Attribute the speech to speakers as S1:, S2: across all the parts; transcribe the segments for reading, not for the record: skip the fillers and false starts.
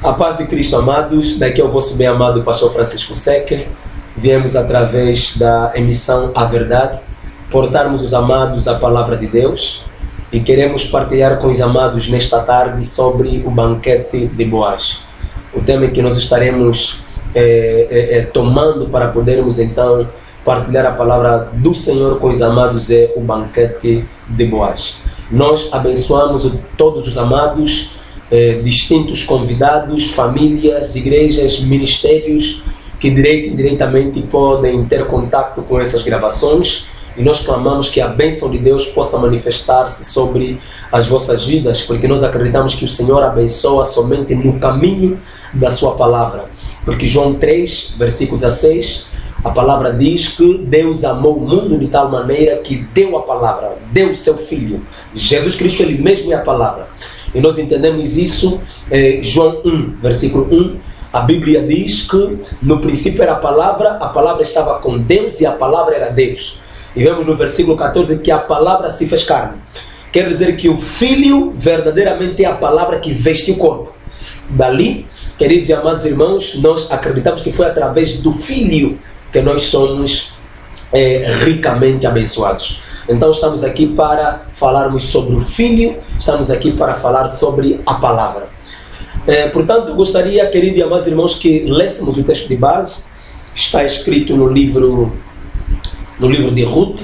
S1: A paz de Cristo, amados. Daqui é o vosso bem-amado pastor Francisco Secker. Viemos através da emissão A Verdade, portarmos os amados a palavra de Deus e queremos partilhar com os amados nesta tarde sobre o banquete de Boaz. O tema que nós estaremos tomando para podermos então partilhar a palavra do Senhor com os amados é o banquete de Boaz. Nós abençoamos todos os amados, distintos convidados, famílias, igrejas, ministérios que diretamente podem ter contato com essas gravações, e nós clamamos que a bênção de Deus possa manifestar-se sobre as vossas vidas, porque nós acreditamos que o Senhor abençoa somente no caminho da sua palavra, porque João 3, versículo 16, a palavra diz que Deus amou o mundo de tal maneira que deu a palavra, deu o seu Filho. Jesus Cristo, Ele mesmo é a palavra. E nós entendemos isso, João 1, versículo 1, a Bíblia diz que no princípio era a palavra estava com Deus e a palavra era Deus. E vemos no versículo 14 que a palavra se fez carne. Quer dizer que o Filho verdadeiramente é a palavra que veste o corpo. Dali, queridos e amados irmãos, nós acreditamos que foi através do Filho que nós somos ricamente abençoados. Então estamos aqui para falarmos sobre o Filho, estamos aqui para falar sobre a palavra. Portanto, eu gostaria, queridos e amados irmãos, que lêssemos o texto de base. Está escrito no livro de Ruth,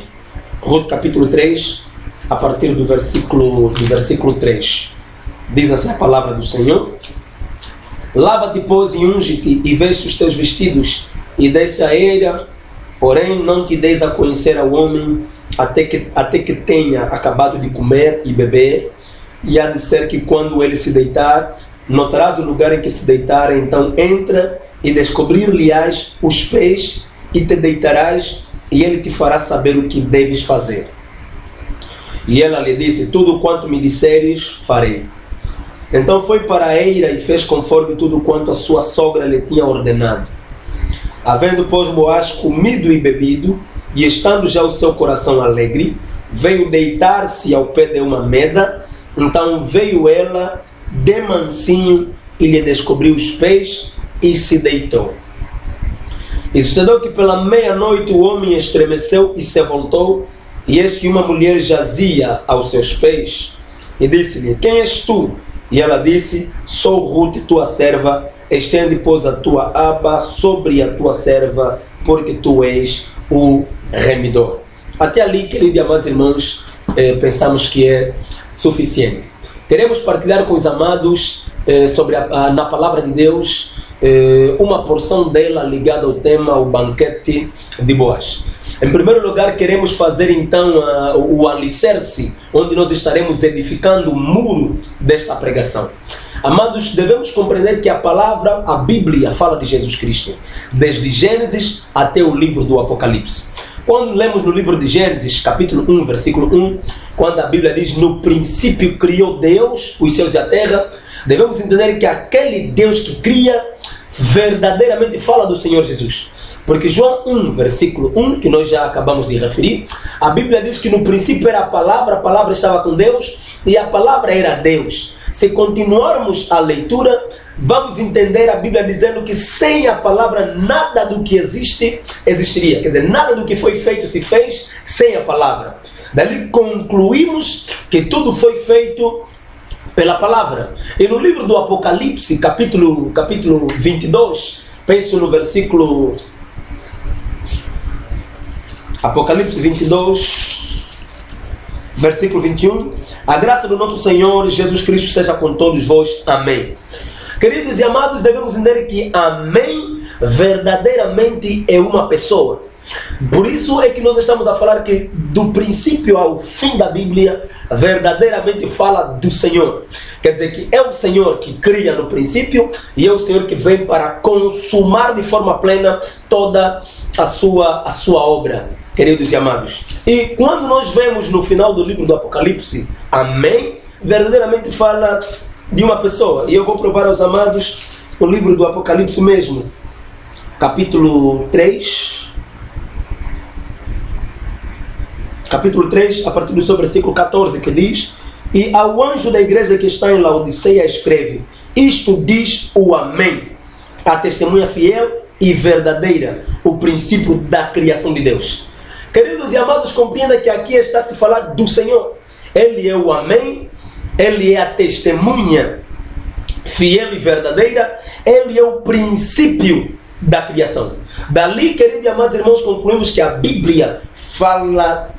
S1: capítulo 3, a partir do versículo 3. Diz assim a palavra do Senhor: Lava-te, pois, e unge-te, e veste os teus vestidos, e desce a eira, porém não te deis a conhecer ao homem, até que tenha acabado de comer e beber, e há de ser que quando ele se deitar, notarás o lugar em que se deitar, então entra e descobrir-lhe-ás os pés, e te deitarás, e ele te fará saber o que deves fazer. E ela lhe disse: tudo quanto me disseres, farei. Então foi para a eira e fez conforme tudo quanto a sua sogra lhe tinha ordenado. Havendo, pois, Boaz comido e bebido, e estando já o seu coração alegre, veio deitar-se ao pé de uma meda. Então veio ela de mansinho e lhe descobriu os pés e se deitou. E sucedeu que pela meia-noite o homem estremeceu e se voltou, e eis que uma mulher jazia aos seus pés, e disse-lhe: quem és tu? E ela disse: sou Ruth, tua serva, estende, pois, a tua aba sobre a tua serva, porque tu és o remidor. Até ali, queridos e amados irmãos, pensamos que é suficiente. Queremos partilhar com os amados sobre na palavra de Deus uma porção dela ligada ao tema, o banquete de Boaz. Em primeiro lugar, queremos fazer então o alicerce, onde nós estaremos edificando o muro desta pregação. Amados, devemos compreender que a palavra, a Bíblia, fala de Jesus Cristo, desde Gênesis até o livro do Apocalipse. Quando lemos no livro de Gênesis, capítulo 1, versículo 1, quando a Bíblia diz: no princípio criou Deus os céus e a terra, devemos entender que aquele Deus que cria verdadeiramente fala do Senhor Jesus. Porque João 1, versículo 1, que nós já acabamos de referir, a Bíblia diz que no princípio era a palavra estava com Deus e a palavra era Deus. Se continuarmos a leitura, vamos entender a Bíblia dizendo que sem a palavra nada do que existe, existiria. Quer dizer, nada do que foi feito se fez sem a palavra. Dali concluímos que tudo foi feito pela palavra. E no livro do Apocalipse, capítulo 22, penso no versículo... Apocalipse 22, versículo 21. A graça do nosso Senhor Jesus Cristo seja com todos vós. Amém. Queridos e amados, devemos entender que amém verdadeiramente é uma pessoa. Por isso é que nós estamos a falar que do princípio ao fim da Bíblia verdadeiramente fala do Senhor. Quer dizer que é o Senhor que cria no princípio e é o Senhor que vem para consumar de forma plena toda a sua obra, queridos e amados. E quando nós vemos no final do livro do Apocalipse, amém, verdadeiramente fala de uma pessoa. E eu vou provar aos amados o livro do Apocalipse mesmo, capítulo 3, a partir do seu versículo 14, que diz: e ao anjo da igreja que está em Laodiceia escreve: Isto diz o Amém, a testemunha fiel e verdadeira, o princípio da criação de Deus. Queridos e amados, compreenda que aqui está se falar do Senhor. Ele é o Amém, Ele é a testemunha fiel e verdadeira, Ele é o princípio da criação. Dali, queridos e amados irmãos, concluímos que a Bíblia fala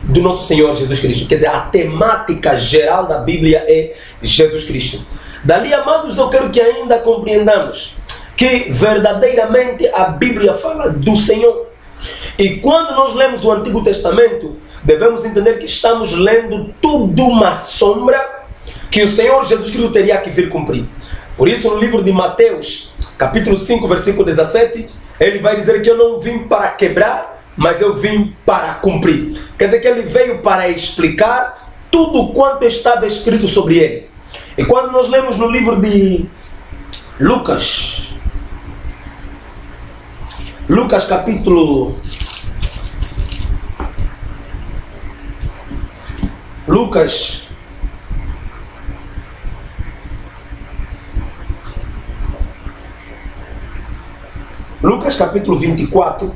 S1: do nosso Senhor Jesus Cristo. Quer dizer, a temática geral da Bíblia é Jesus Cristo. Dali, amados, eu quero que ainda compreendamos que verdadeiramente a Bíblia fala do Senhor. E quando nós lemos o Antigo Testamento, devemos entender que estamos lendo tudo uma sombra que o Senhor Jesus Cristo teria que vir cumprir. Por isso, no livro de Mateus, capítulo 5, versículo 17, ele vai dizer que eu não vim para quebrar, mas eu vim para cumprir. Quer dizer que ele veio para explicar tudo quanto estava escrito sobre ele. E quando nós lemos no livro de Lucas capítulo... Lucas capítulo 24,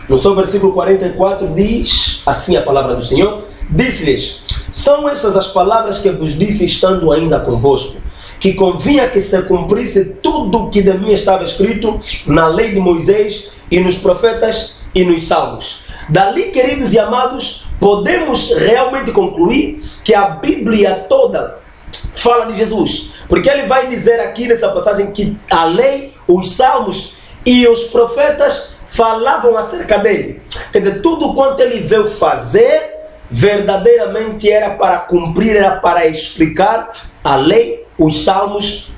S1: no seu versículo 44, diz assim a palavra do Senhor: disse-lhes: são estas as palavras que vos disse estando ainda convosco, que convinha que se cumprisse tudo o que de mim estava escrito na lei de Moisés e nos profetas e nos salmos. Dali, queridos e amados, podemos realmente concluir que a Bíblia toda fala de Jesus, porque ele vai dizer aqui nessa passagem que a lei, os salmos e os profetas falavam acerca dele. Quer dizer, tudo quanto ele veio fazer verdadeiramente era para cumprir, era para explicar a lei, os salmos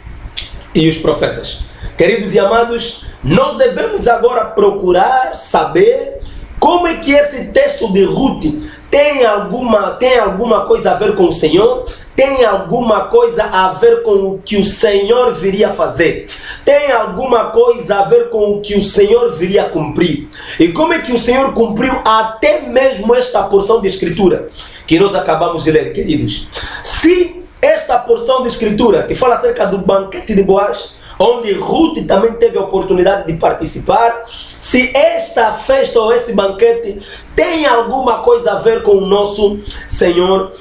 S1: e os profetas. Queridos e amados, nós devemos agora procurar saber como é que esse texto de Ruth tem alguma coisa a ver com o Senhor? Tem alguma coisa a ver com o que o Senhor viria fazer? Tem alguma coisa a ver com o que o Senhor viria cumprir? E como é que o Senhor cumpriu até mesmo esta porção de Escritura que nós acabamos de ler, queridos? Se esta porção de Escritura que fala acerca do banquete de Boaz, onde Ruth também teve a oportunidade de participar, se esta festa ou esse banquete tem alguma coisa a ver com o nosso Senhor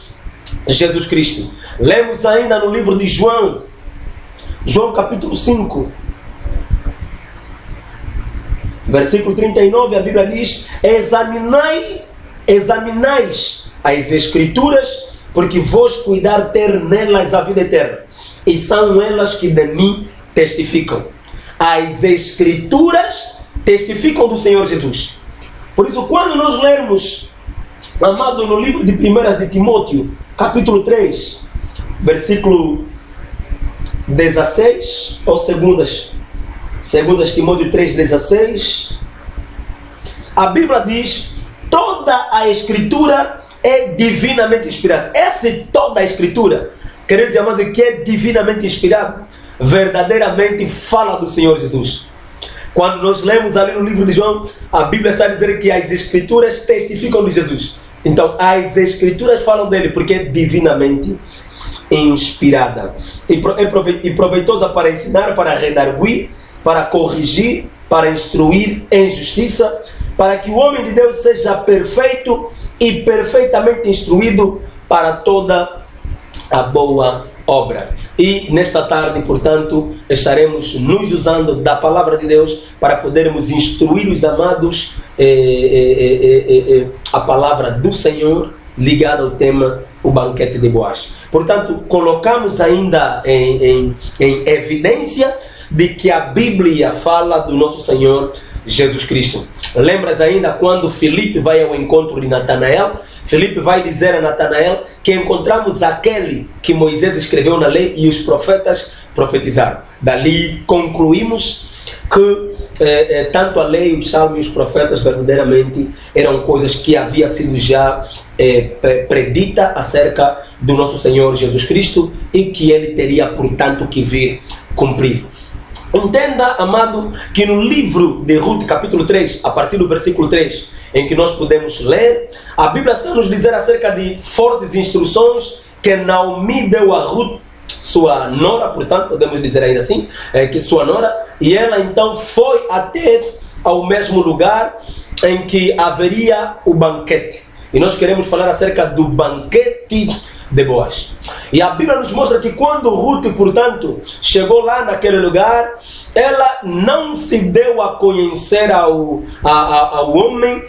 S1: Jesus Cristo. Lemos ainda no livro de João capítulo 5, versículo 39, a Bíblia diz: examinais as Escrituras, porque vos cuidar ter nelas a vida eterna, e são elas que de mim testificam. As Escrituras testificam do Senhor Jesus. Por isso, quando nós lermos, amado, no livro de 1 de Timóteo, capítulo 3, versículo 16, ou 2 Timóteo 3, 16, a Bíblia diz: toda a Escritura é divinamente inspirada. Essa é toda a Escritura, queridos e amados, que é divinamente inspirada, verdadeiramente fala do Senhor Jesus. Quando nós lemos ali no livro de João, a Bíblia está dizendo que as Escrituras testificam de Jesus. Então, as Escrituras falam dele porque é divinamente inspirada. E proveitosa para ensinar, para redarguir, para corrigir, para instruir em justiça, para que o homem de Deus seja perfeito e perfeitamente instruído para toda a boa obra. E nesta tarde, portanto, estaremos nos usando da palavra de Deus para podermos instruir os amados a palavra do Senhor ligada ao tema o banquete de Boaz. Portanto, colocamos ainda em evidência de que a Bíblia fala do nosso Senhor Jesus Cristo. Lembras ainda quando Filipe vai ao encontro de Natanael? Filipe vai dizer a Natanael que encontramos aquele que Moisés escreveu na lei e os profetas profetizaram. Dali concluímos que tanto a lei, os salmos e os profetas verdadeiramente eram coisas que havia sido já predita acerca do nosso Senhor Jesus Cristo e que ele teria, portanto, que vir cumprir. Entenda, amado, que no livro de Ruth, capítulo 3, a partir do versículo 3, em que nós podemos ler, a Bíblia está nos dizer acerca de fortes instruções que Naomi deu a Ruth sua nora, portanto, podemos dizer ainda assim, que sua nora, e ela então foi até ao mesmo lugar em que haveria o banquete. E nós queremos falar acerca do banquete de Boaz. E a Bíblia nos mostra que quando Ruth, portanto, chegou lá naquele lugar, ela não se deu a conhecer ao homem,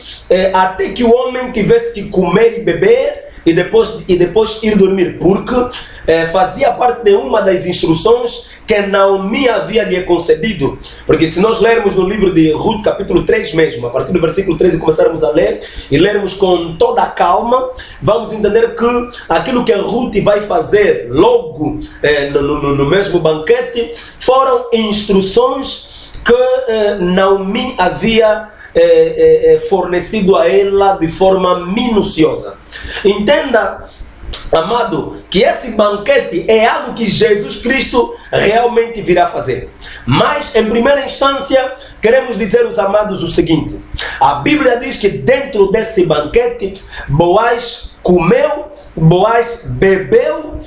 S1: até que o homem tivesse que comer e beber e depois ir dormir, porque fazia parte de uma das instruções que Naomi havia lhe concedido. Porque se nós lermos no livro de Ruth, capítulo 3 mesmo, a partir do versículo 13 começarmos a ler, e lermos com toda a calma, vamos entender que aquilo que Ruth vai fazer logo no mesmo banquete, foram instruções que Naomi havia fornecido a ela de forma minuciosa. Entenda, amado, que esse banquete é algo que Jesus Cristo realmente virá fazer. Mas, em primeira instância, queremos dizer aos amados o seguinte: a Bíblia diz que dentro desse banquete, Boaz comeu, Boaz bebeu,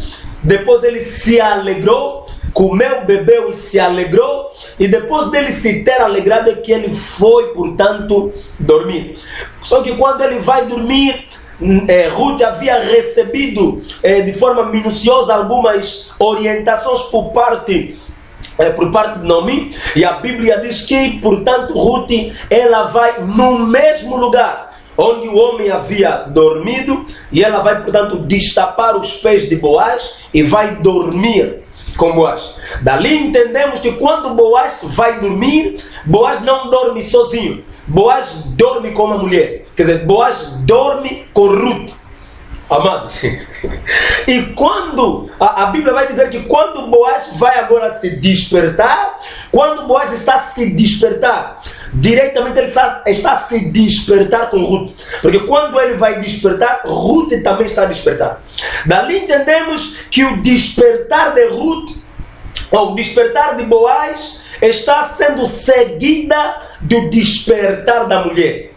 S1: depois ele se alegrou, comeu, bebeu e se alegrou, e depois dele se ter alegrado é que ele foi, portanto, dormir. Só que quando ele vai dormir, Ruth havia recebido de forma minuciosa algumas orientações por parte de Naomi, e a Bíblia diz que, portanto, Ruth, ela vai no mesmo lugar onde o homem havia dormido, e ela vai, portanto, destapar os pés de Boaz e vai dormir com Boaz. Dali entendemos que quando Boaz vai dormir, Boaz não dorme sozinho, Boaz dorme com uma mulher. Quer dizer, Boaz dorme com Ruth. Amados, e quando a Bíblia vai dizer que quando Boaz vai agora se despertar, quando Boaz está a se despertar, diretamente ele está a se despertar com Ruth, porque quando ele vai despertar, Ruth também está a despertar. Dali entendemos que o despertar de Ruth, ou o despertar de Boaz, está sendo seguida do despertar da mulher.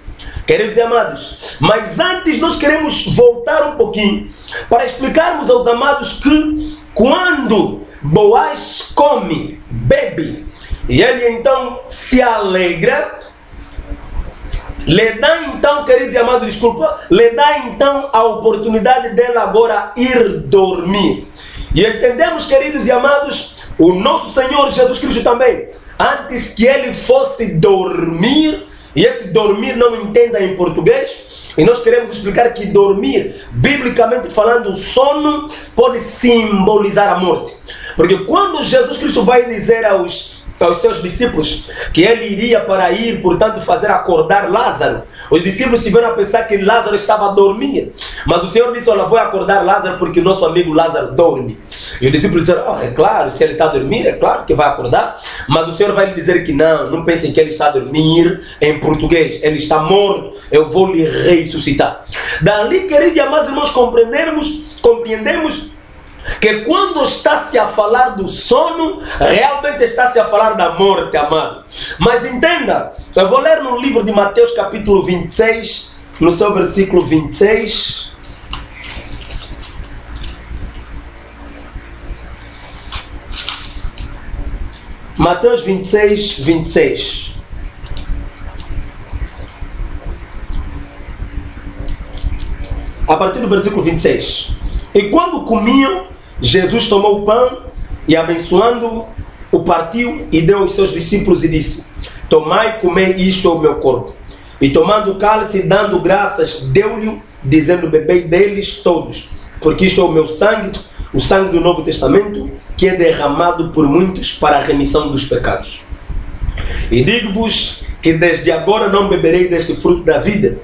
S1: Queridos e amados, mas antes nós queremos voltar um pouquinho para explicarmos aos amados que quando Boaz come, bebe, e ele então se alegra, lhe dá então, queridos e amados, lhe dá então a oportunidade dela agora ir dormir. E entendemos, queridos e amados, o nosso Senhor Jesus Cristo também, antes que ele fosse dormir, e esse dormir não entenda em português, e nós queremos explicar que dormir, biblicamente falando, o sono pode simbolizar a morte. Porque quando Jesus Cristo vai dizer aos seus discípulos que ele iria para ir, portanto, fazer acordar Lázaro, os discípulos tiveram a pensar que Lázaro estava a dormir, mas o Senhor disse: olha, vou acordar Lázaro porque o nosso amigo Lázaro dorme. E os discípulos disseram: é claro, se ele está a dormir, é claro que vai acordar. Mas o Senhor vai lhe dizer que não pensem que ele está a dormir em português, ele está morto, eu vou lhe ressuscitar. Dali, queridos e amados irmãos, compreendemos que quando está-se a falar do sono, realmente está-se a falar da morte, amado. Mas entenda, eu vou ler no livro de Mateus capítulo 26, no seu versículo 26. Mateus 26, 26. A partir do versículo 26. E quando comiam, Jesus tomou o pão e, abençoando, o partiu e deu aos seus discípulos e disse: tomai e comei, isto é o meu corpo. E tomando o cálice, dando graças, deu-lhe, dizendo: bebei deles todos, porque isto é o meu sangue, o sangue do Novo Testamento, que é derramado por muitos para a remissão dos pecados. E digo-vos que desde agora não beberei deste fruto da vida,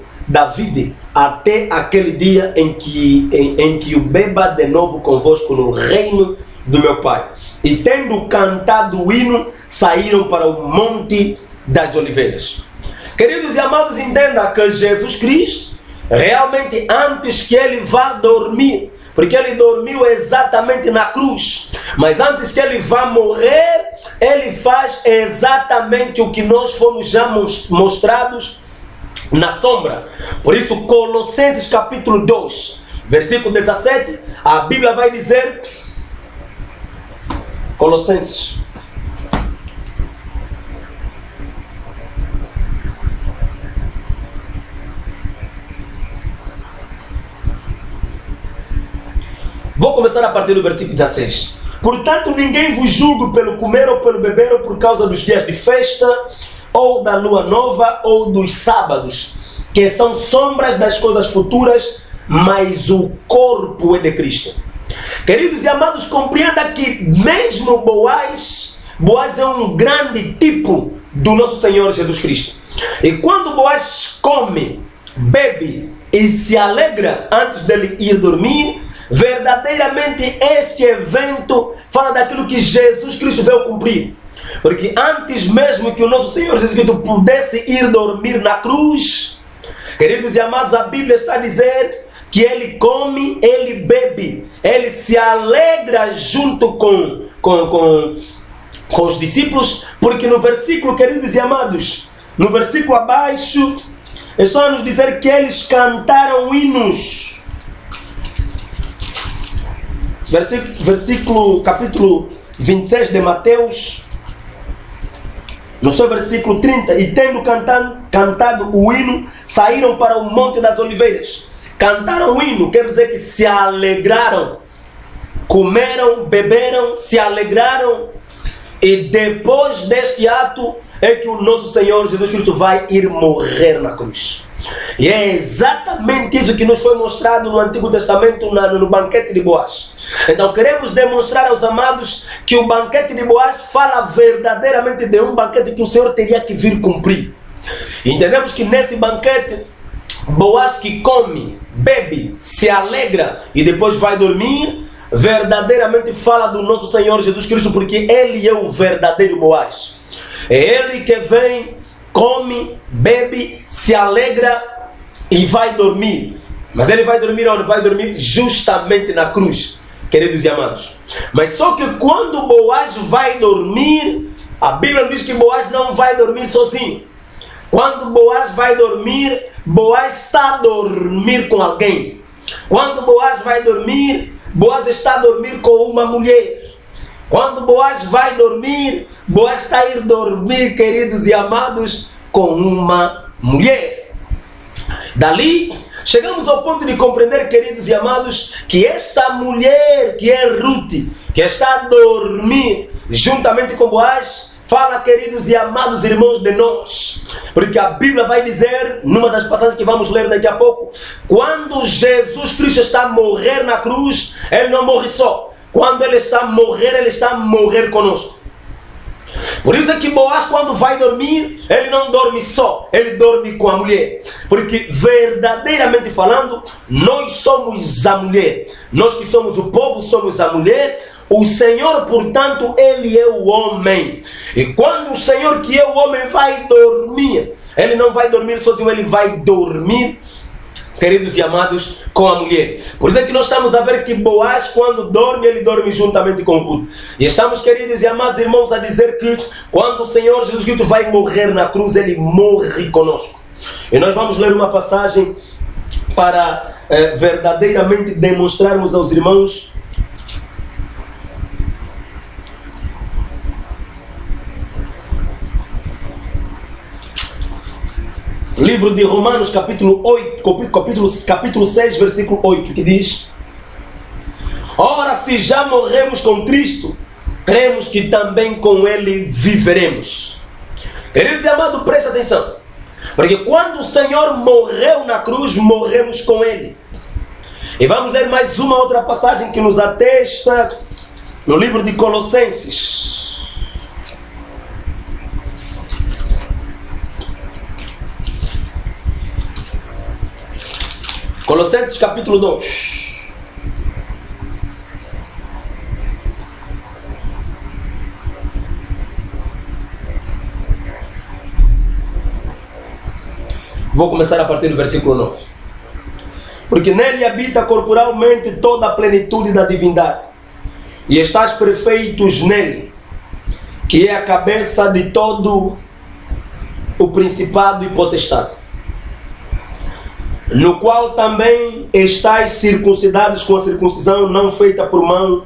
S1: até aquele dia em que o beba de novo convosco no reino do meu Pai. E tendo cantado o hino, saíram para o Monte das Oliveiras. Queridos e amados, entenda que Jesus Cristo, realmente antes que ele vá dormir, porque ele dormiu exatamente na cruz, mas antes que ele vá morrer, ele faz exatamente o que nós fomos já mostrados na sombra. Por isso, Colossenses capítulo 2, versículo 17, a Bíblia vai dizer: Colossenses. Vou começar a partir do versículo 16. Portanto, ninguém vos julgue pelo comer ou pelo beber ou por causa dos dias de festa, ou da lua nova, ou dos sábados, que são sombras das coisas futuras, mas o corpo é de Cristo. Queridos e amados, compreenda que mesmo Boaz é um grande tipo do nosso Senhor Jesus Cristo. E quando Boaz come, bebe e se alegra antes dele ir dormir, verdadeiramente este evento fala daquilo que Jesus Cristo veio cumprir. Porque antes mesmo que o nosso Senhor Jesus Cristo pudesse ir dormir na cruz, queridos e amados, a Bíblia está a dizer que ele come, ele bebe, ele se alegra junto com os discípulos, porque no versículo, queridos e amados, no versículo abaixo, é só nos dizer que eles cantaram hinos. Capítulo 26 de Mateus, no seu versículo 30, e tendo cantado o hino, saíram para o Monte das Oliveiras. Cantaram o hino, quer dizer que se alegraram, comeram, beberam, se alegraram, e depois deste ato é que o nosso Senhor Jesus Cristo vai ir morrer na cruz. E é exatamente isso que nos foi mostrado no Antigo Testamento, no banquete de Boaz. Então queremos demonstrar aos amados que o banquete de Boaz fala verdadeiramente de um banquete que o Senhor teria que vir cumprir. E entendemos que nesse banquete, Boaz que come, bebe, se alegra e depois vai dormir, verdadeiramente fala do nosso Senhor Jesus Cristo, porque Ele é o verdadeiro Boaz. É Ele que vem, come, bebe, se alegra e vai dormir. Mas ele vai dormir onde? Vai dormir justamente na cruz, queridos e amados. Mas só que quando Boaz vai dormir, a Bíblia diz que Boaz não vai dormir sozinho. Quando Boaz vai dormir, Boaz está a dormir com alguém. Quando Boaz vai dormir, Boaz está a dormir com uma mulher. Quando Boaz vai dormir, Boaz está a ir dormir, queridos e amados, com uma mulher. Dali, chegamos ao ponto de compreender, queridos e amados, que esta mulher, que é Ruth, que está a dormir juntamente com Boaz, fala, queridos e amados irmãos, de nós. Porque a Bíblia vai dizer, numa das passagens que vamos ler daqui a pouco, quando Jesus Cristo está a morrer na cruz, Ele não morre só. Quando Ele está a morrer conosco. Por isso é que Boaz, quando vai dormir, ele não dorme só, ele dorme com a mulher. Porque verdadeiramente falando, nós somos a mulher. Nós que somos o povo, somos a mulher. O Senhor, portanto, Ele é o homem. E quando o Senhor, que é o homem, vai dormir, Ele não vai dormir sozinho, Ele vai dormir, queridos e amados, com a mulher. Por isso é que nós estamos a ver que Boaz, quando dorme, ele dorme juntamente com Ruth. E estamos, queridos e amados irmãos, a dizer que quando o Senhor Jesus Cristo vai morrer na cruz, Ele morre conosco. E nós vamos ler uma passagem para verdadeiramente demonstrarmos aos irmãos livro de Romanos, capítulo 6, versículo 8, que diz: ora, se já morremos com Cristo, cremos que também com Ele viveremos. Queridos e amados, preste atenção, porque quando o Senhor morreu na cruz, morremos com Ele. E vamos ler mais uma outra passagem que nos atesta no livro de Colossenses. Colossenses capítulo 2. Vou começar a partir do versículo 9. Porque nele habita corporalmente toda a plenitude da divindade, e estáis perfeitos nele, que é a cabeça de todo o principado e potestade, no qual também estáis circuncidados com a circuncisão não feita por mão,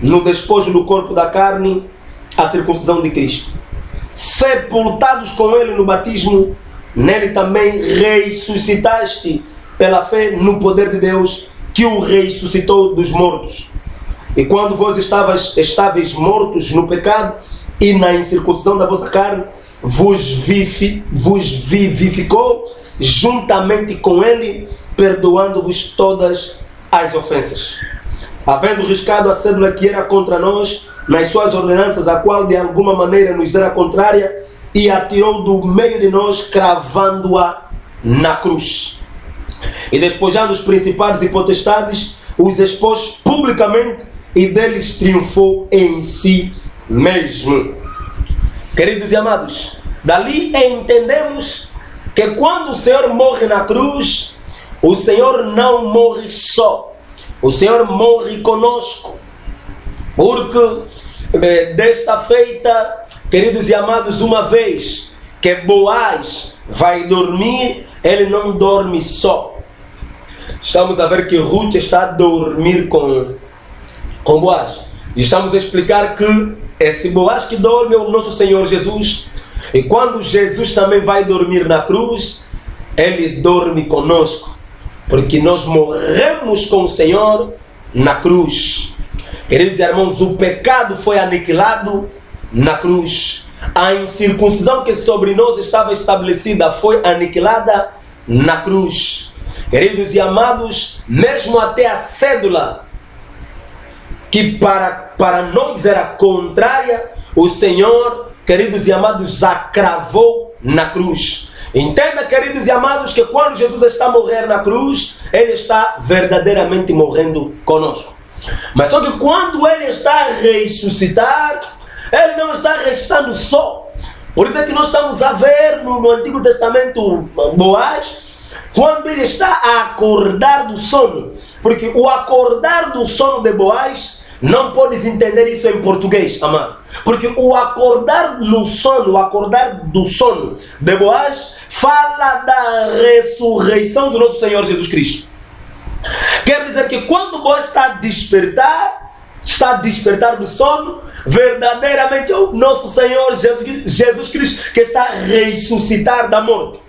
S1: no despojo do corpo da carne, a circuncisão de Cristo. Sepultados com Ele no batismo, nele também ressuscitaste pela fé no poder de Deus, que o ressuscitou dos mortos. E quando vós estáveis mortos no pecado e na incircuncisão da vossa carne, vos vivificou juntamente com Ele, perdoando-vos todas as ofensas, havendo riscado a cédula que era contra nós nas suas ordenanças, a qual de alguma maneira nos era contrária, e a tirou do meio de nós, cravando-a na cruz. E despojando os principados e potestades, os expôs publicamente, e deles triunfou em si mesmo. Queridos e amados, dali entendemos que quando o Senhor morre na cruz, o Senhor não morre só, o Senhor morre conosco. Porque desta feita, queridos e amados, uma vez que Boaz vai dormir, ele não dorme só. Estamos a ver que Ruth está a dormir com Boaz. E estamos a explicar que esse Boaz que dorme é o nosso Senhor Jesus. E quando Jesus também vai dormir na cruz, ele dorme conosco, porque nós morremos com o Senhor na cruz. Queridos irmãos, o pecado foi aniquilado na cruz. A incircuncisão que sobre nós estava estabelecida foi aniquilada na cruz. Queridos e amados, mesmo até a cédula que para nós era contrária, o Senhor, queridos e amados, a cravou na cruz. Entenda, queridos e amados, que quando Jesus está a morrer na cruz, Ele está verdadeiramente morrendo conosco. Mas só que quando Ele está a ressuscitar, Ele não está ressuscitando só. Por isso é que nós estamos a ver no Antigo Testamento Boaz, quando ele está a acordar do sono. Porque o acordar do sono de Boaz, não podes entender isso em português, amado. Porque o acordar no sono, o acordar do sono de Boaz, fala da ressurreição do nosso Senhor Jesus Cristo. Quer dizer que quando Boaz está a despertar do sono, verdadeiramente é o nosso Senhor Jesus Cristo que está a ressuscitar da morte.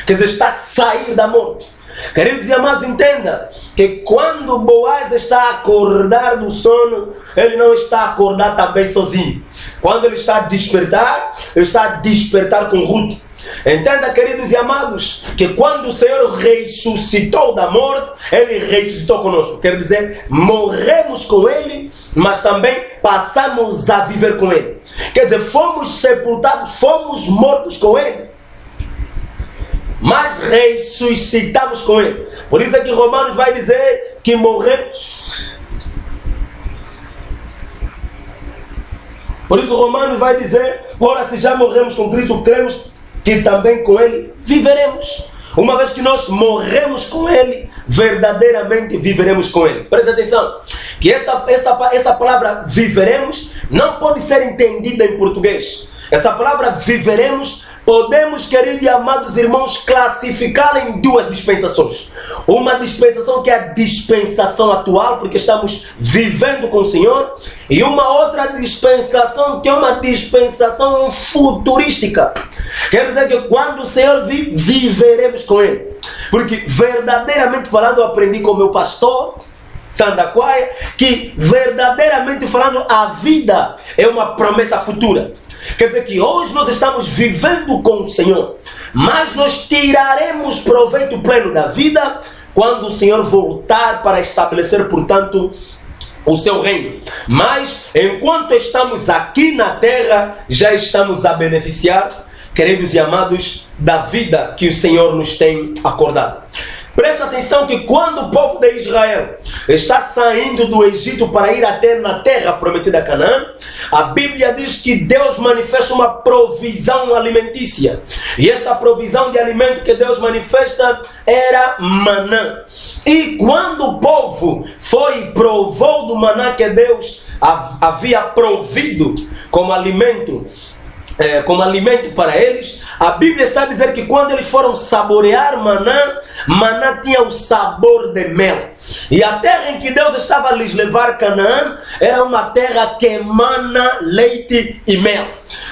S1: Quer dizer, está a sair da morte. Queridos e amados, entenda que quando Boaz está a acordar do sono, ele não está a acordar também sozinho. Quando ele está a despertar, ele está a despertar com Ruth. Entenda, queridos e amados, que quando o Senhor ressuscitou da morte, Ele ressuscitou conosco. Quer dizer, morremos com Ele, mas também passamos a viver com Ele. Quer dizer, fomos sepultados, fomos mortos com Ele, mas ressuscitamos com Ele. Por isso é que Romanos vai dizer que morremos. Por isso Romanos vai dizer, ora, se já morremos com Cristo, cremos que também com Ele viveremos. Uma vez que nós morremos com Ele, verdadeiramente viveremos com Ele. Presta atenção, que essa palavra viveremos não pode ser entendida em português. Essa palavra viveremos, podemos, queridos e amados irmãos, classificá-la em duas dispensações. Uma dispensação que é a dispensação atual, porque estamos vivendo com o Senhor, e uma outra dispensação que é uma dispensação futurística. Quer dizer que quando o Senhor vir, viveremos com Ele. Porque verdadeiramente falando, eu aprendi com o meu pastor Santa Quaia, que verdadeiramente falando, a vida é uma promessa futura. Quer dizer que hoje nós estamos vivendo com o Senhor, mas nós tiraremos proveito pleno da vida quando o Senhor voltar para estabelecer, portanto, o seu reino. Mas enquanto estamos aqui na terra, já estamos a beneficiar, queridos e amados, da vida que o Senhor nos tem acordado. Presta atenção que quando o povo de Israel está saindo do Egito para ir até na terra prometida Canaã, a Bíblia diz que Deus manifesta uma provisão alimentícia. E esta provisão de alimento que Deus manifesta era maná. E quando o povo foi e provou do maná que Deus havia provido como alimento como alimento para eles. A Bíblia está a dizer que quando eles foram saborear maná tinha o sabor de mel. E a terra em que Deus estava a lhes levar, Canaã, era uma terra que emana leite e mel.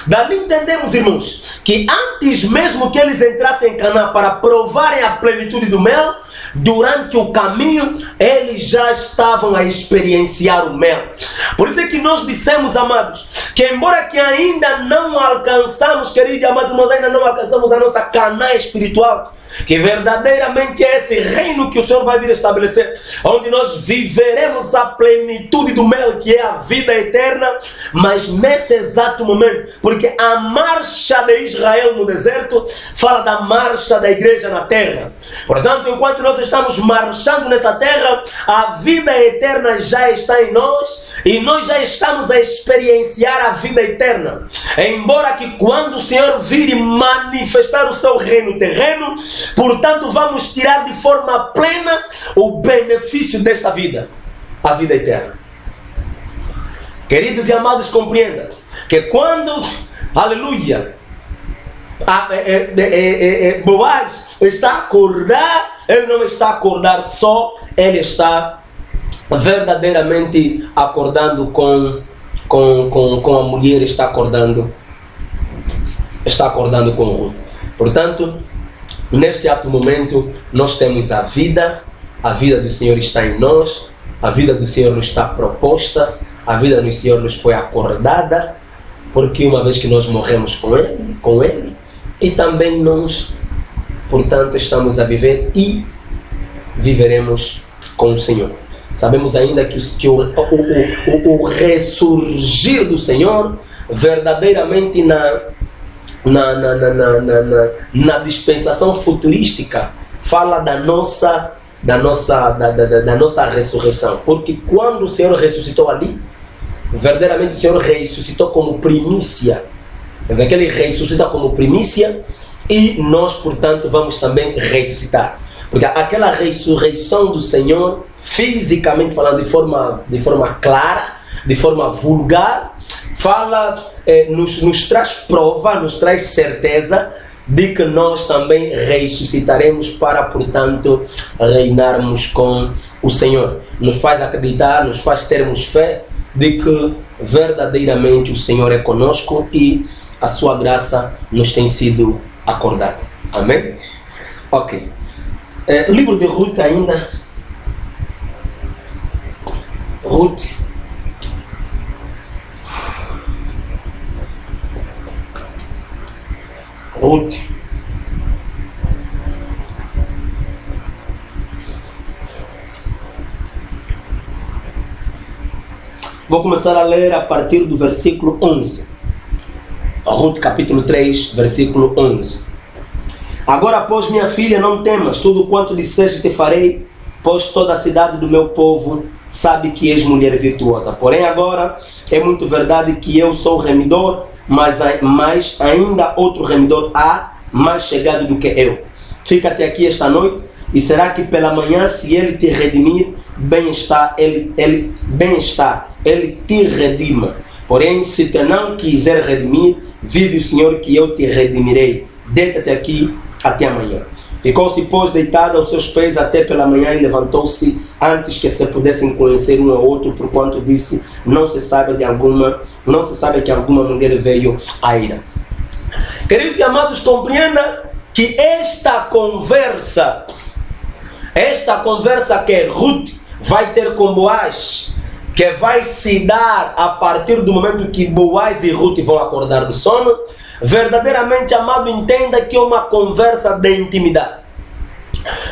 S1: Dali entendemos, irmãos, que antes mesmo que eles entrassem em Canaã para provarem a plenitude do mel, durante o caminho eles já estavam a experienciar o mel. Por isso é que nós dissemos, amados, que embora que ainda não alcançamos, queridos amados irmãos, ainda não alcançamos a nossa Canaã espiritual, que verdadeiramente é esse reino que o Senhor vai vir estabelecer, onde nós viveremos a plenitude do mel, que é a vida eterna. Mas nesse exato momento, porque a marcha de Israel no deserto fala da marcha da igreja na terra. Portanto, enquanto nós estamos marchando nessa terra, a vida eterna já está em nós e nós já estamos a experienciar a vida eterna. Embora que quando o Senhor vir manifestar o seu reino terreno, portanto, vamos tirar de forma plena o benefício desta vida, a vida eterna. Queridos e amados, compreenda que quando, aleluia, Boaz está a acordar, ele não está a acordar só, ele está verdadeiramente acordando com a mulher, está acordando com Ruth. Portanto, neste ato momento, nós temos a vida do Senhor está em nós, a vida do Senhor nos está proposta, a vida do Senhor nos foi acordada, porque uma vez que nós morremos com Ele, e também nós, portanto, estamos a viver e viveremos com o Senhor. Sabemos ainda que o ressurgir do Senhor, verdadeiramente na dispensação futurística, fala da nossa ressurreição. Porque quando o Senhor ressuscitou ali, verdadeiramente o Senhor ressuscitou como primícia. Mas aquele ressuscita como primícia e nós, portanto, vamos também ressuscitar. Porque aquela ressurreição do Senhor, fisicamente falando, de forma clara, de forma vulgar, fala, nos traz prova, nos traz certeza de que nós também ressuscitaremos para, portanto, reinarmos com o Senhor. Nos faz acreditar, nos faz termos fé de que verdadeiramente o Senhor é conosco e a sua graça nos tem sido acordada. Amém? Ok. Livro de Ruth ainda. Ruth. Vou começar a ler a partir do versículo 11. Ruth capítulo 3, versículo 11. Agora, pois, minha filha, não temas, tudo quanto disseste te farei, pois toda a cidade do meu povo sabe que és mulher virtuosa. Porém, agora é muito verdade que eu sou remidor, mas ainda outro remidor há, mais chegado do que eu. Fica-te aqui esta noite, e será que pela manhã, se ele te redimir, bem está, ele te redima. Porém, se te não quiser redimir, vive o Senhor que eu te redimirei. Deita-te aqui até amanhã. Ficou-se, pois, deitada aos seus pés até pela manhã e levantou-se antes que se pudessem conhecer um ao outro, porquanto disse, não se sabe que alguma mulher veio à ira. Queridos e amados, compreenda que esta conversa que Ruth vai ter com Boaz, que vai se dar a partir do momento que Boaz e Ruth vão acordar do sono, verdadeiramente, amado, entenda que é uma conversa de intimidade.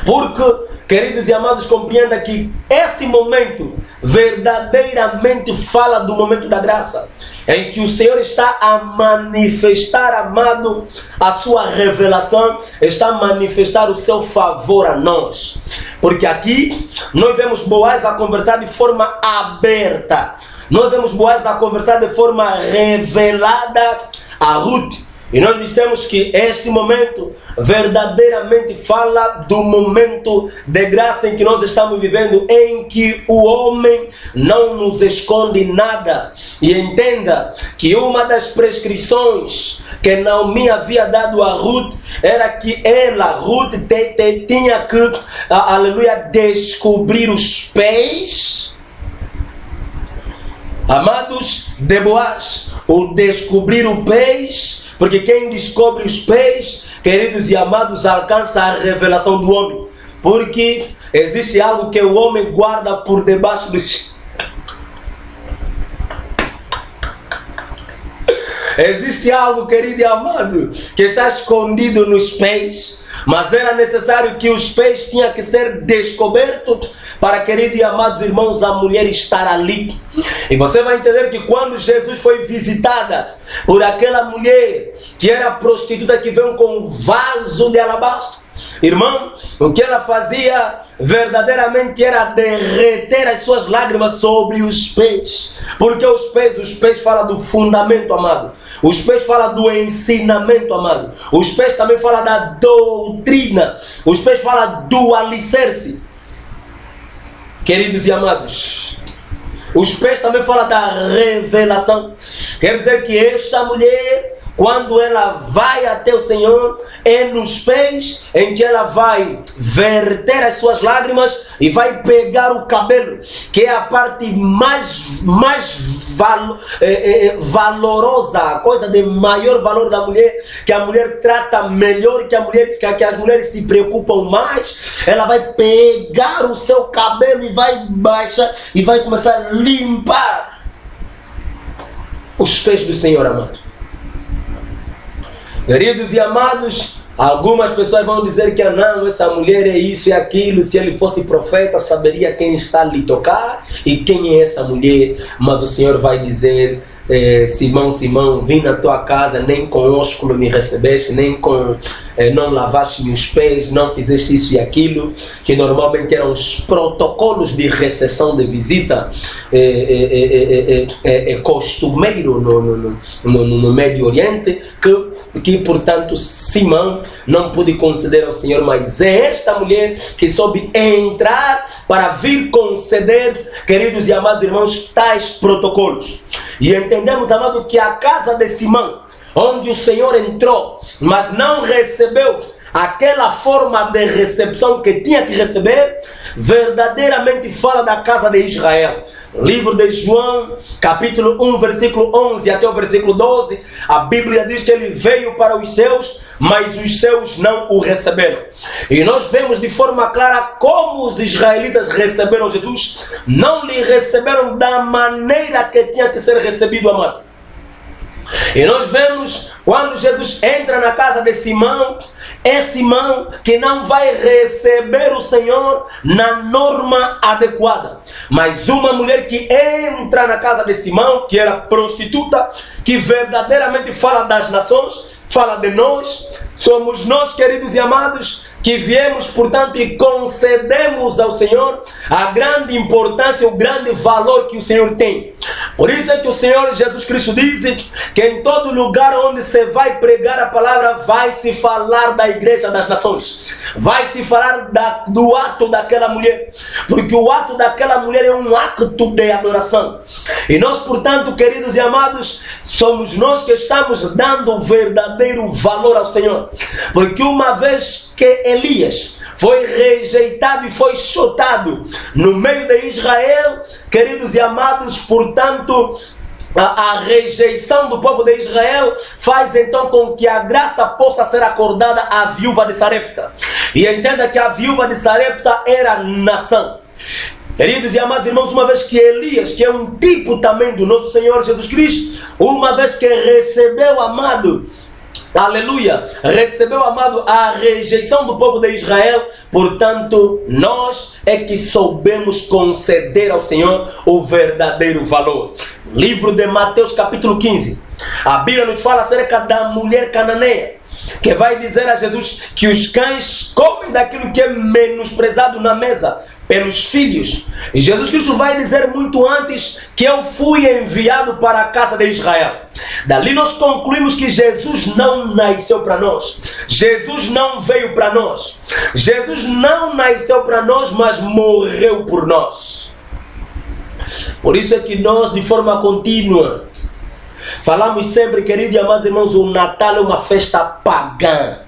S1: Porque, queridos e amados, compreenda que esse momento verdadeiramente fala do momento da graça, em que o Senhor está a manifestar, amado, a sua revelação, está a manifestar o seu favor a nós. Porque aqui nós vemos Boaz a conversar de forma aberta, nós vemos Boaz a conversar de forma revelada a Ruth. E nós dissemos que este momento verdadeiramente fala do momento de graça em que nós estamos vivendo, em que o homem não nos esconde nada. E entenda que uma das prescrições que Naomi havia dado a Ruth era que Ruth, tinha que, aleluia, descobrir os pés, amados, de Boaz, o descobrir o pés. Porque quem descobre os pés, queridos e amados, alcança a revelação do homem. Porque existe algo que o homem guarda por debaixo dos... Existe algo, querido e amado, que está escondido nos pés. Mas era necessário que os pés tinham que ser descobertos para, queridos e amados irmãos, a mulher estar ali. E você vai entender que quando Jesus foi visitada por aquela mulher que era prostituta, que veio com um vaso de alabastro, irmão, o que ela fazia verdadeiramente era derreter as suas lágrimas sobre os pés. Porque os pés falam do fundamento, amado. Os pés falam do ensinamento, amado. Os pés também falam da doutrina. Os pés falam do alicerce. Queridos e amados, os pés também falam da revelação. Quer dizer que esta mulher, quando ela vai até o Senhor, é nos pés em que ela vai verter as suas lágrimas e vai pegar o cabelo, que é a parte mais valorosa, a coisa de maior valor da mulher, que a mulher trata melhor, que as mulheres se preocupam mais. Ela vai pegar o seu cabelo e vai baixar e vai começar a limpar os pés do Senhor, amado. Queridos e amados, algumas pessoas vão dizer que não, essa mulher é isso e aquilo. Se ele fosse profeta, saberia quem está a lhe tocar e quem é essa mulher. Mas o Senhor vai dizer: Simão, Simão, vim na tua casa, nem com ósculo me recebeste, nem com não lavaste os pés, não fizeste isso e aquilo, que normalmente eram os protocolos de recepção de visita costumeiro no Médio Oriente, que portanto Simão não pôde conceder ao Senhor, mas é esta mulher que soube entrar para vir conceder, queridos e amados irmãos, tais protocolos. E entendemos, amado, que a casa de Simão, onde o Senhor entrou, mas não recebeu aquela forma de recepção que tinha que receber, verdadeiramente fala da casa de Israel. Livro de João, capítulo 1, versículo 11 até o versículo 12, a Bíblia diz que ele veio para os seus, mas os seus não o receberam. E nós vemos de forma clara como os israelitas receberam Jesus. Não lhe receberam da maneira que tinha que ser recebido, amado. E nós vemos quando Jesus entra na casa de Simão, é Simão que não vai receber o Senhor na norma adequada. Mas uma mulher que entra na casa de Simão, que era prostituta, que verdadeiramente fala das nações, fala de nós, somos nós, queridos e amados, que viemos, portanto, e concedemos ao Senhor a grande importância, o grande valor que o Senhor tem. Por isso é que o Senhor Jesus Cristo diz que em todo lugar onde se vai pregar a palavra, vai se falar da igreja das nações, vai se falar do ato daquela mulher, porque o ato daquela mulher é um ato de adoração. E nós, portanto, queridos e amados, somos nós que estamos dando o verdadeiro valor ao Senhor, porque uma vez que Elias foi rejeitado e foi chutado no meio de Israel, queridos e amados, portanto, a rejeição do povo de Israel faz então com que a graça possa ser acordada à viúva de Sarepta. E entenda que a viúva de Sarepta era nação. Queridos e amados irmãos, uma vez que Elias, que é um tipo também do nosso Senhor Jesus Cristo, uma vez que recebeu, amado, aleluia, recebeu, amado, a rejeição do povo de Israel, portanto, nós é que soubemos conceder ao Senhor o verdadeiro valor. Livro de Mateus, capítulo 15, a Bíblia nos fala acerca da mulher cananeia, que vai dizer a Jesus que os cães comem daquilo que é menosprezado na mesa, pelos filhos. E Jesus Cristo vai dizer muito antes que eu fui enviado para a casa de Israel. Dali nós concluímos que Jesus não nasceu para nós. Jesus não veio para nós. Jesus não nasceu para nós, mas morreu por nós. Por isso é que nós, de forma contínua, falamos sempre, queridos e amados irmãos, o Natal é uma festa pagã.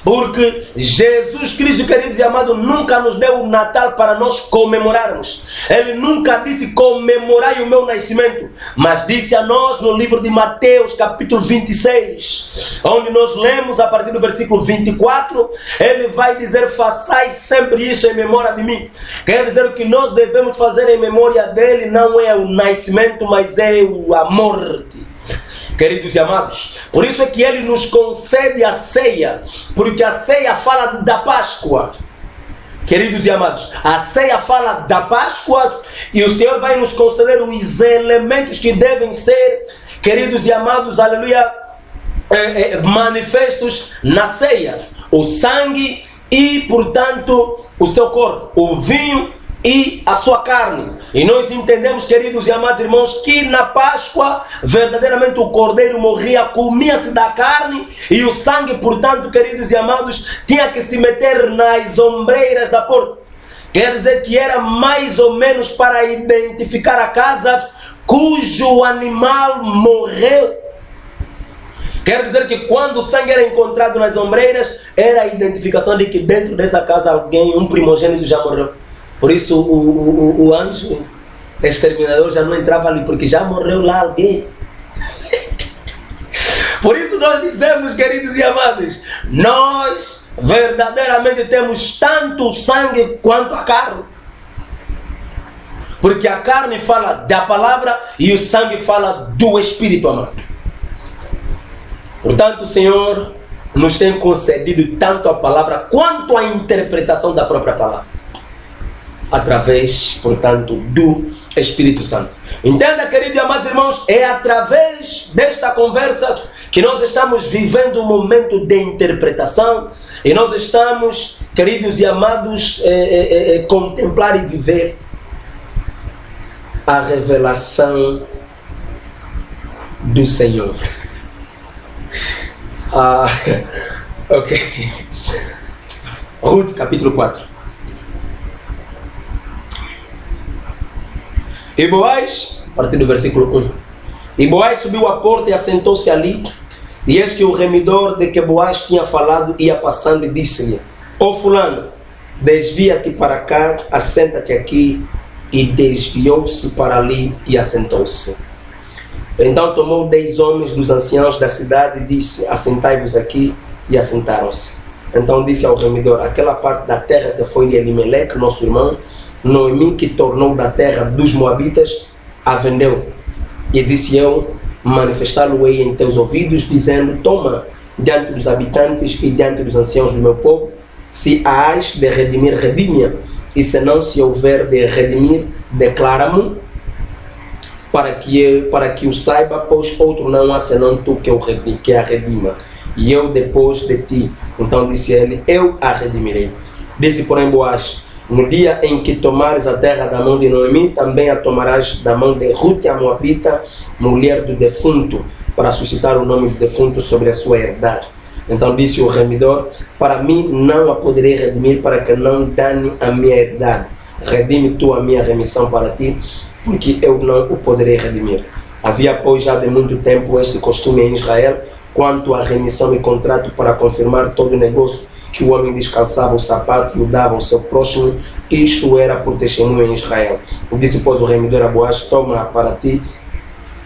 S1: Porque Jesus Cristo, queridos e amados, nunca nos deu o Natal para nós comemorarmos. Ele nunca disse comemorai o meu nascimento, mas disse a nós no livro de Mateus capítulo 26, onde nós lemos a partir do versículo 24, ele vai dizer: façai sempre isso em memória de mim. Quer dizer, o que nós devemos fazer em memória dele não é o nascimento, mas é a morte. Queridos e amados, por isso é que ele nos concede a ceia, porque a ceia fala da Páscoa. Queridos e amados, a ceia fala da Páscoa e o Senhor vai nos conceder os elementos que devem ser, queridos e amados, aleluia, manifestos na ceia: o sangue e, portanto, o seu corpo, o vinho e a sua carne. E nós entendemos, queridos e amados irmãos, que na Páscoa verdadeiramente o cordeiro morria, comia-se da carne, e o sangue, portanto, queridos e amados, tinha que se meter nas ombreiras da porta. Quer dizer que era mais ou menos para identificar a casa cujo animal morreu. Quer dizer que quando o sangue era encontrado nas ombreiras, era a identificação de que dentro dessa casa alguém, um primogênito, já morreu. Por isso o anjo exterminador já não entrava ali, porque já morreu lá alguém. Por isso nós dizemos, queridos e amados, nós verdadeiramente temos tanto sangue quanto a carne. Porque a carne fala da palavra e o sangue fala do Espírito, amado. Portanto, o Senhor nos tem concedido tanto a palavra quanto a interpretação da própria palavra, através, portanto, do Espírito Santo. Entenda, queridos e amados irmãos, é através desta conversa que nós estamos vivendo um momento de interpretação, e nós estamos, queridos e amados, contemplar e viver a revelação do Senhor. Ok. Ruth, capítulo 4. E Boaz, a partir do versículo 1. E Boaz subiu à porta e assentou-se ali. E eis que o remidor de que Boaz tinha falado ia passando e disse-lhe: ó fulano, desvia-te para cá, assenta-te aqui. E desviou-se para ali e assentou-se. Então tomou 10 homens dos anciãos da cidade e disse: assentai-vos aqui. E assentaram-se. Então disse ao remidor: aquela parte da terra que foi de Elimeleque, nosso irmão, Noemi, que tornou da terra dos Moabitas, a vendeu. E disse eu: manifestá-lo-ei em teus ouvidos, dizendo: toma diante dos habitantes e diante dos anciãos do meu povo, se hás de redimir, redime-a, e se não se houver de redimir, declara-mo, para que o saiba, pois outro não há senão tu que a redima, e eu depois de ti. Então disse ele: eu a redimirei. Disse, porém, Boaz: no dia em que tomares a terra da mão de Noemi, também a tomarás da mão de Ruth, a Moabita, mulher do defunto, para suscitar o nome do defunto sobre a sua herdade. Então disse o remidor: para mim não a poderei redimir, para que não dane a minha herdade. Redime tu a minha remissão para ti, porque eu não o poderei redimir. Havia, pois, já de muito tempo este costume em Israel, quanto à remissão e contrato, para confirmar todo o negócio, que o homem descalçava o sapato e o dava ao seu próximo. Isto era por testemunho em Israel. Disse, pois, o remidor a Boaz: toma para ti,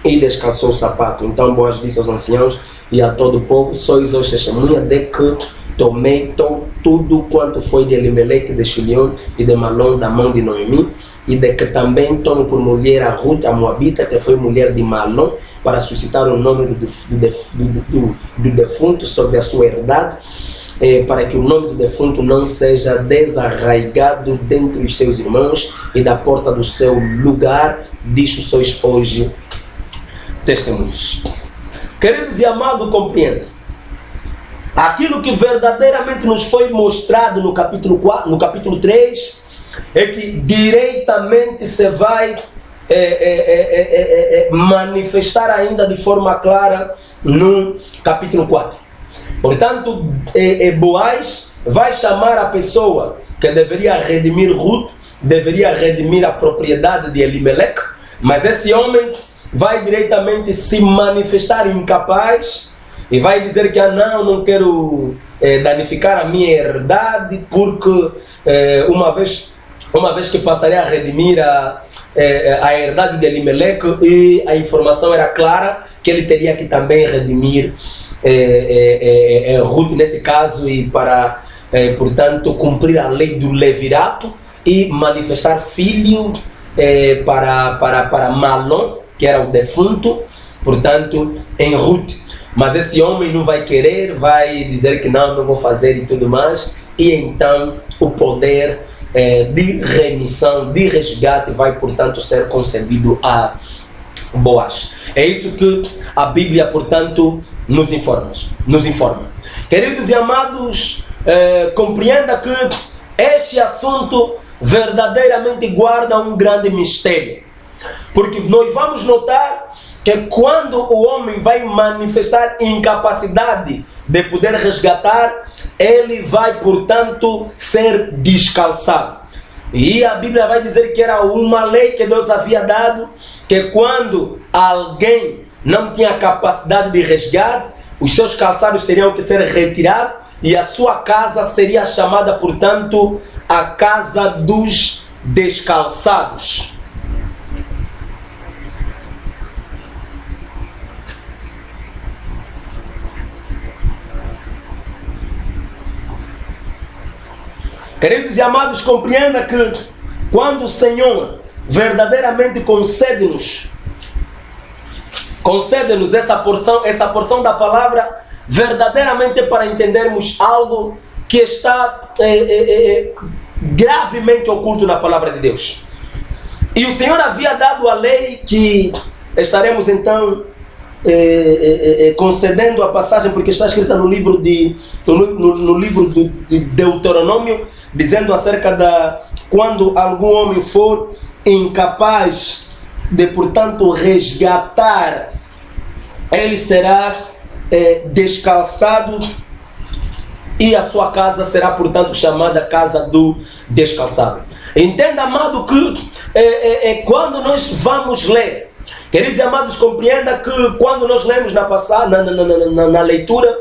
S1: e descalçou o sapato. Então Boaz disse aos anciãos e a todo o povo: sois hoje testemunha de que tomei tudo quanto foi de Elimeleque, de Chilion e de Malom, da mão de Noemi, e de que também tomo por mulher a Ruth, a Moabita, que foi mulher de Malom, para suscitar o nome do defunto sobre a sua herdade, para que o nome do defunto não seja desarraigado dentre os seus irmãos, e da porta do seu lugar, disso sois hoje testemunhos. Queridos e amados, compreendam. Aquilo que verdadeiramente nos foi mostrado no capítulo 4, no capítulo 3, é que diretamente se vai manifestar ainda de forma clara no capítulo 4. Portanto, Boaz vai chamar a pessoa que deveria redimir Ruth, deveria redimir a propriedade de Elimelec, mas esse homem vai diretamente se manifestar incapaz e vai dizer que não quero danificar a minha herdade, porque uma vez que passaria a redimir a herdade de Elimelec, e a informação era clara que ele teria que também redimir Ruth nesse caso, e para, portanto, cumprir a lei do levirato e manifestar filho para Malom, que era o defunto, portanto, em Ruth. Mas esse homem não vai querer, vai dizer que não vou fazer e tudo mais, e então o poder de remissão, de resgate vai, portanto, ser concedido a Boaz. É isso que a Bíblia, portanto, nos informa. Queridos e amados, compreenda que este assunto verdadeiramente guarda um grande mistério, porque nós vamos notar que quando o homem vai manifestar incapacidade de poder resgatar, ele vai, portanto, ser descalçado. E a Bíblia vai dizer que era uma lei que Deus havia dado, que quando alguém não tinha capacidade de resgate, os seus calçados teriam que ser retirados e a sua casa seria chamada, portanto, a casa dos descalçados. Queridos e amados, compreenda que quando o Senhor verdadeiramente concede-nos essa porção da palavra, verdadeiramente para entendermos algo que está gravemente oculto na palavra de Deus. E o Senhor havia dado a lei, que estaremos então concedendo a passagem, porque está escrita no livro de Deuteronômio, dizendo acerca da quando algum homem for incapaz de, portanto, resgatar, ele será descalçado, e a sua casa será, portanto, chamada casa do descalçado. Entenda, amado, que quando nós vamos ler, queridos e amados, compreenda que quando nós lemos na leitura,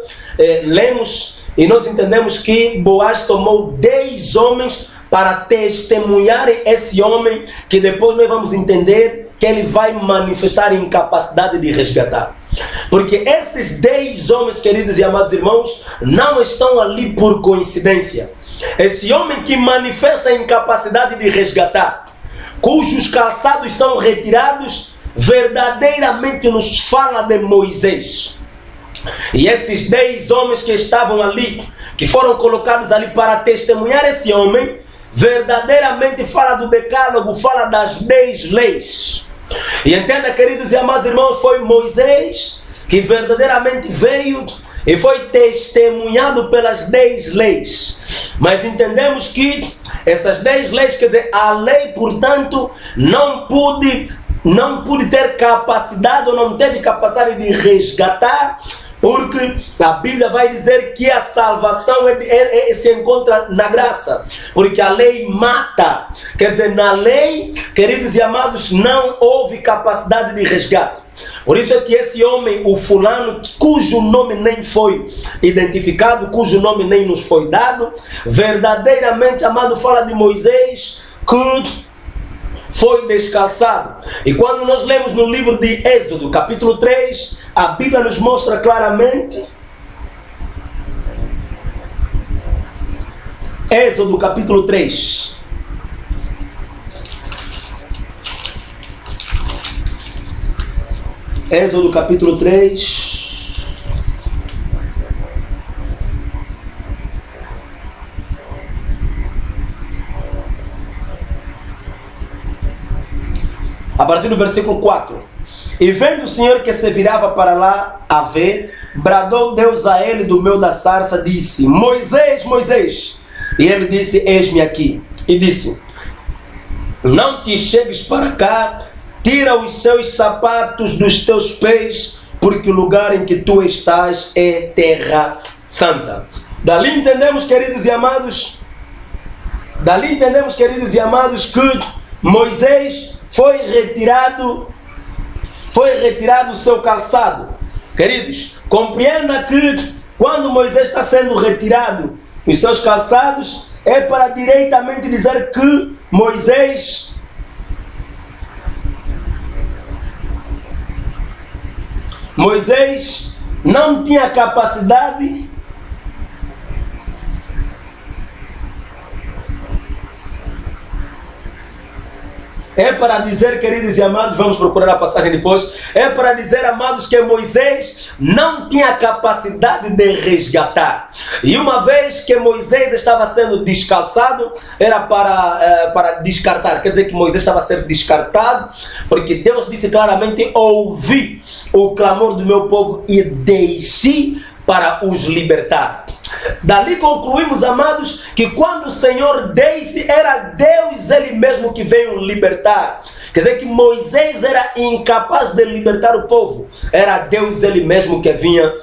S1: lemos e nós entendemos que Boaz tomou 10 homens para testemunharem esse homem, que depois nós vamos entender que ele vai manifestar incapacidade de resgatar. Porque esses 10 homens, queridos e amados irmãos, não estão ali por coincidência. Esse homem que manifesta a incapacidade de resgatar, cujos calçados são retirados, verdadeiramente nos fala de Moisés. E esses 10 homens que estavam ali, que foram colocados ali para testemunhar esse homem, verdadeiramente fala do decálogo, fala das 10 leis. E entenda, queridos e amados irmãos, foi Moisés que verdadeiramente veio e foi testemunhado pelas 10 leis. Mas entendemos que essas 10 leis, quer dizer, a lei, portanto, não pude ter capacidade, ou não teve capacidade de resgatar, porque a Bíblia vai dizer que a salvação se encontra na graça, porque a lei mata. Quer dizer, na lei, queridos e amados, não houve capacidade de resgate. Por isso é que esse homem, o fulano, cujo nome nem foi identificado, cujo nome nem nos foi dado, verdadeiramente, amado, fala de Moisés, que foi descalçado. E quando nós lemos no livro de Êxodo, capítulo 3, a Bíblia nos mostra claramente, Êxodo capítulo 3, Êxodo capítulo 3, a partir do versículo 4. E vendo o Senhor que se virava para lá a ver, bradou Deus a ele do meio da sarça, disse: Moisés, Moisés. E ele disse: Eis-me aqui. E disse: não te chegues para cá, tira os seus sapatos dos teus pés, porque o lugar em que tu estás é terra santa. Dali entendemos, queridos e amados, que Moisés foi retirado o seu calçado. Queridos, compreenda que quando Moisés está sendo retirado os seus calçados, é para diretamente dizer que Moisés não tinha capacidade é para dizer, queridos e amados, vamos procurar a passagem depois, é para dizer, amados, que Moisés não tinha capacidade de resgatar. E uma vez que Moisés estava sendo descalçado, era para descartar, quer dizer que Moisés estava sendo descartado, porque Deus disse claramente: ouvi o clamor do meu povo e desci para os libertar. Dali concluímos, amados, que quando o Senhor desce, era Deus Ele mesmo que veio libertar. Quer dizer que Moisés era incapaz de libertar o povo. Era Deus Ele mesmo que vinha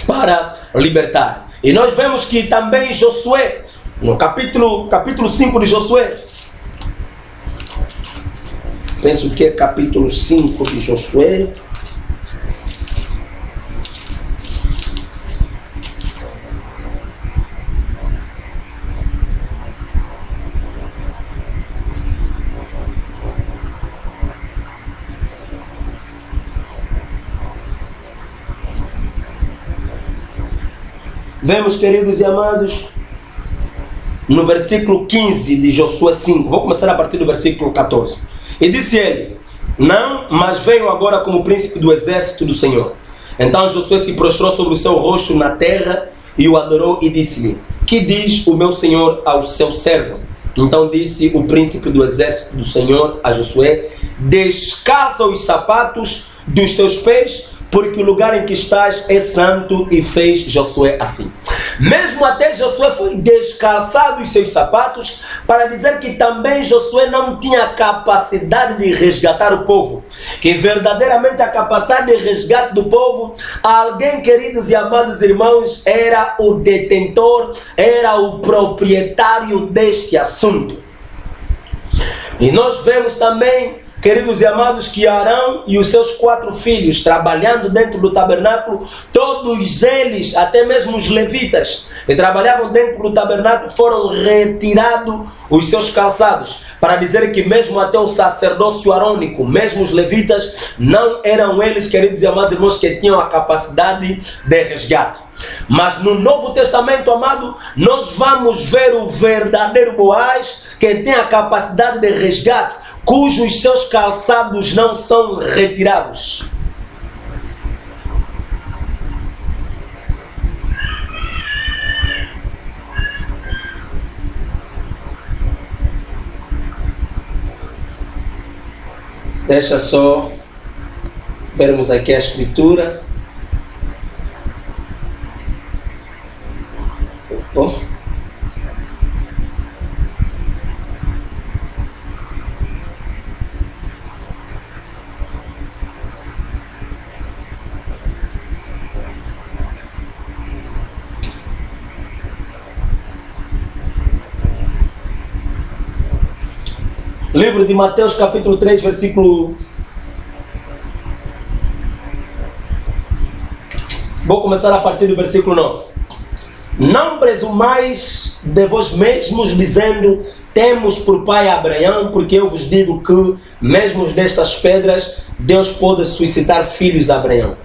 S1: para libertar. E nós vemos que também Josué, no capítulo 5 de Josué, penso que é capítulo 5 de Josué, vemos, queridos e amados, no versículo 15 de Josué 5. Vou começar a partir do versículo 14. E disse ele: não, mas venho agora como príncipe do exército do Senhor. Então Josué se prostrou sobre o seu rosto na terra e o adorou e disse-lhe: que diz o meu Senhor ao seu servo? Então disse o príncipe do exército do Senhor a Josué: descalça os sapatos dos teus pés, porque o lugar em que estás é santo. E fez Josué assim. Mesmo até Josué foi descalçado os seus sapatos, para dizer que também Josué não tinha capacidade de resgatar o povo. Que verdadeiramente a capacidade de resgate do povo, alguém, queridos e amados irmãos, era o detentor, era o proprietário deste assunto. E nós vemos também, queridos e amados, que Arão e os seus 4 filhos, trabalhando dentro do tabernáculo, todos eles, até mesmo os levitas, que trabalhavam dentro do tabernáculo, foram retirados os seus calçados, para dizer que mesmo até o sacerdócio arônico, mesmo os levitas, não eram eles, queridos e amados irmãos, que tinham a capacidade de resgate. Mas no Novo Testamento, amado, nós vamos ver o verdadeiro Boaz, que tem a capacidade de resgate, cujos seus calçados não são retirados. Deixa só vermos aqui a escritura. Livro de Mateus, capítulo 3, versículo... Vou começar a partir do versículo 9. Não presumais de vós mesmos, dizendo: temos por pai Abraão, porque eu vos digo que, mesmo destas pedras, Deus pode suscitar filhos a Abraão.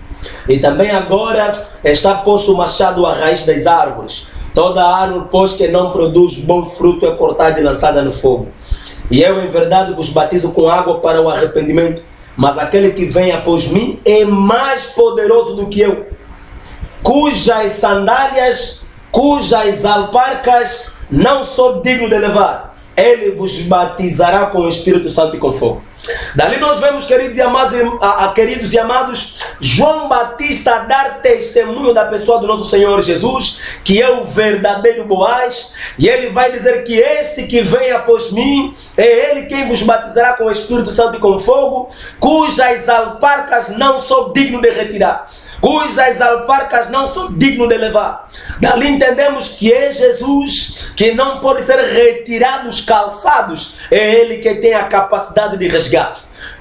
S1: E também agora está posto o machado à raiz das árvores. Toda árvore, pois, que não produz bom fruto, é cortada e lançada no fogo. E eu, em verdade, vos batizo com água para o arrependimento, mas aquele que vem após mim é mais poderoso do que eu, cujas sandálias, cujas alparcas não sou digno de levar. Ele vos batizará com o Espírito Santo e com fogo. Dali nós vemos, queridos e amados, João Batista dar testemunho da pessoa do nosso Senhor Jesus, que é o verdadeiro Boaz, e ele vai dizer que este que vem após mim, é ele quem vos batizará com o Espírito Santo e com fogo, cujas alparcas não sou digno de retirar, cujas alparcas não sou digno de levar. Dali entendemos que é Jesus que não pode ser retirado dos calçados, é ele que tem a capacidade de resgate.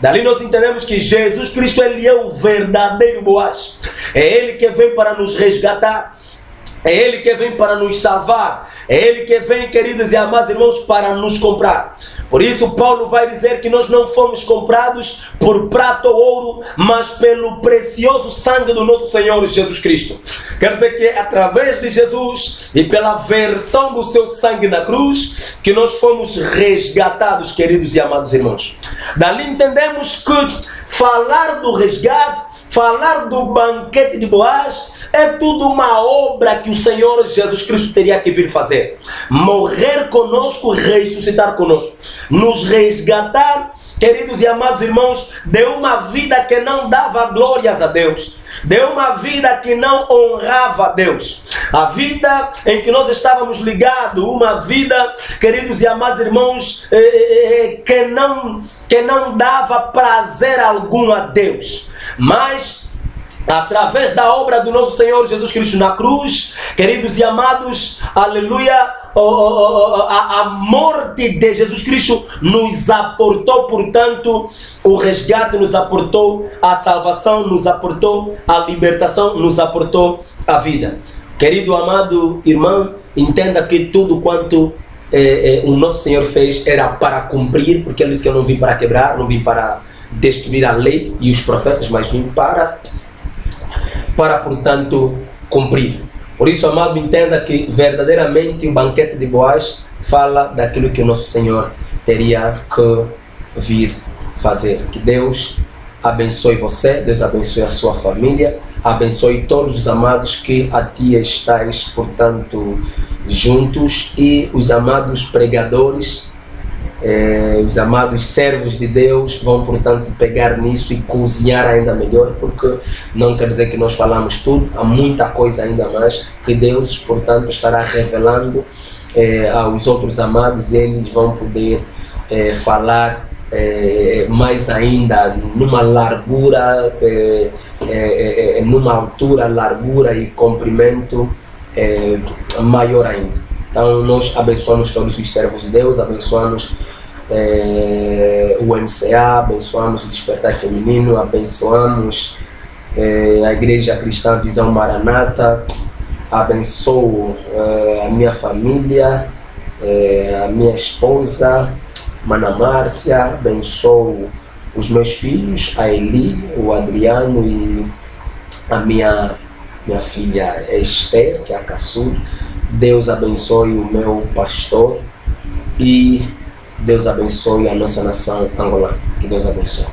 S1: Dali nós entendemos que Jesus Cristo, ele é o verdadeiro Boaz, é ele que vem para nos resgatar, é ele que vem para nos salvar, é ele que vem, queridos e amados irmãos, para nos comprar. Por isso Paulo vai dizer que nós não fomos comprados por prata ou ouro, mas pelo precioso sangue do nosso Senhor Jesus Cristo. Quer dizer que é através de Jesus e pela versão do seu sangue na cruz que nós fomos resgatados, queridos e amados irmãos. Dali entendemos que falar do resgate, falar do banquete de Boaz, é tudo uma obra que o Senhor Jesus Cristo teria que vir fazer. Morrer conosco, ressuscitar conosco, nos resgatar, queridos e amados irmãos, de uma vida que não dava glórias a Deus, de uma vida que não honrava a Deus, a vida em que nós estávamos ligados, uma vida, queridos e amados irmãos, que não dava prazer algum a Deus, mas através da obra do nosso Senhor Jesus Cristo na cruz, queridos e amados, aleluia, a morte de Jesus Cristo nos aportou, portanto, o resgate, nos aportou a salvação, nos aportou a libertação, nos aportou a vida. Querido amado irmão, entenda que tudo quanto o nosso Senhor fez era para cumprir, porque ele disse que eu não vim para quebrar, não vim para destruir a lei e os profetas, mas vim para portanto cumprir. Por isso, amado, entenda que verdadeiramente o banquete de Boaz fala daquilo que o nosso Senhor teria que vir fazer. Que Deus abençoe você, Deus abençoe a sua família, abençoe todos os amados que a ti estáis, portanto, juntos, e os amados pregadores, os amados servos de Deus vão, portanto, pegar nisso e cozinhar ainda melhor, porque não quer dizer que nós falamos tudo, há muita coisa ainda mais que Deus, portanto, estará revelando aos outros amados, e eles vão poder falar mais ainda numa largura, numa altura, largura e comprimento maior ainda. Então nós abençoamos todos os servos de Deus, abençoamos o MCA, abençoamos o Despertar Feminino, abençoamos a Igreja Cristã Visão Maranata, abençoo a minha família, a minha esposa, Mana Márcia, abençoo os meus filhos, a Eli, o Adriano e a minha filha Esther, que é a caçula. Deus abençoe o meu pastor e Deus abençoe a nossa nação angolana. Que Deus abençoe.